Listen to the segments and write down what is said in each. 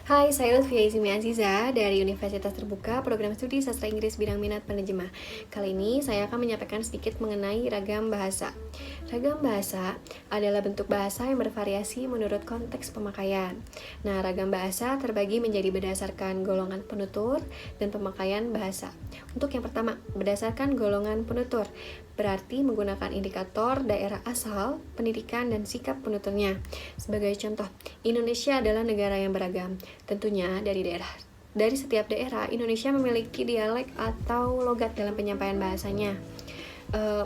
Hai, saya Lutfia Izimi Aziza dari Universitas Terbuka, Program Studi Sastra Inggris Bidang Minat Penerjemah. Kali ini saya akan menyampaikan sedikit mengenai ragam bahasa. Ragam bahasa adalah bentuk bahasa yang bervariasi menurut konteks pemakaian. Nah, ragam bahasa terbagi menjadi berdasarkan golongan penutur dan pemakaian bahasa. Untuk yang pertama, berdasarkan golongan penutur, berarti menggunakan indikator daerah asal, pendidikan, dan sikap penuturnya. Sebagai contoh, Indonesia adalah negara yang beragam. Tentunya dari setiap daerah, Indonesia memiliki dialek atau logat dalam penyampaian bahasanya.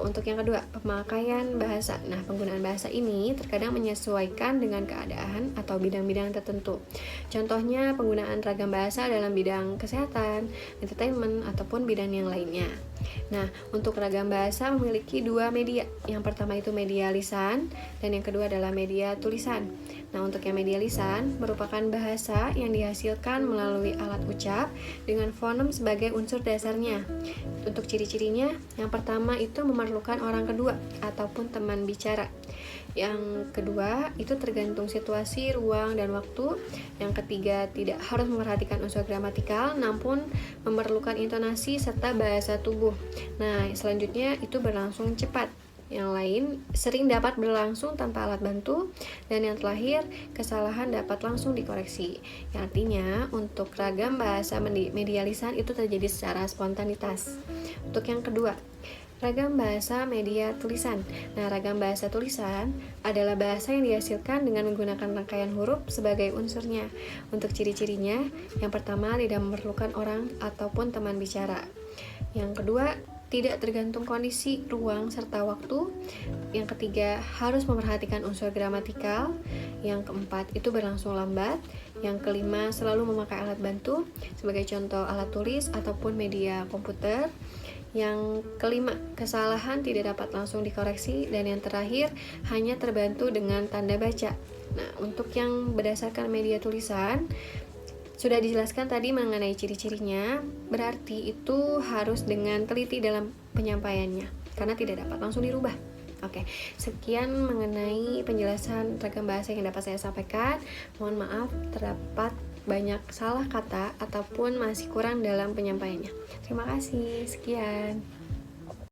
Untuk yang kedua, pemakaian bahasa. Nah, penggunaan bahasa ini terkadang menyesuaikan dengan keadaan atau bidang-bidang tertentu. Contohnya, penggunaan ragam bahasa dalam bidang kesehatan, entertainment, ataupun bidang yang lainnya. Nah, untuk ragam bahasa memiliki dua media. Yang pertama itu media lisan, dan yang kedua adalah media tulisan. Nah, untuk yang media lisan merupakan bahasa yang dihasilkan melalui alat ucap dengan fonem sebagai unsur dasarnya. Untuk ciri-cirinya, yang pertama itu memerlukan orang kedua ataupun teman bicara. Yang kedua itu tergantung situasi, ruang, dan waktu. Yang ketiga tidak harus memperhatikan unsur gramatikal, namun memerlukan intonasi serta bahasa tubuh. Nah, selanjutnya itu berlangsung cepat. Yang lain sering dapat berlangsung tanpa alat bantu, dan yang terakhir kesalahan dapat langsung dikoreksi. Yang artinya untuk ragam bahasa media lisan itu terjadi secara spontanitas. Untuk yang kedua, ragam bahasa media tulisan. Nah, ragam bahasa tulisan adalah bahasa yang dihasilkan dengan menggunakan rangkaian huruf sebagai unsurnya. Untuk ciri-cirinya, yang pertama tidak memerlukan orang ataupun teman bicara. Yang kedua, tidak tergantung kondisi, ruang, serta waktu. Yang ketiga, harus memperhatikan unsur gramatikal. Yang keempat, itu berlangsung lambat. Yang kelima, selalu memakai alat bantu, sebagai contoh alat tulis ataupun media komputer. Yang kelima, kesalahan tidak dapat langsung dikoreksi. Dan yang terakhir, hanya terbantu dengan tanda baca. Nah, untuk yang berdasarkan media tulisan, sudah dijelaskan tadi mengenai ciri-cirinya, berarti itu harus dengan teliti dalam penyampaiannya, karena tidak dapat langsung dirubah. Oke, sekian mengenai penjelasan ragam bahasa yang dapat saya sampaikan. Mohon maaf terdapat banyak salah kata ataupun masih kurang dalam penyampaiannya. Terima kasih, sekian.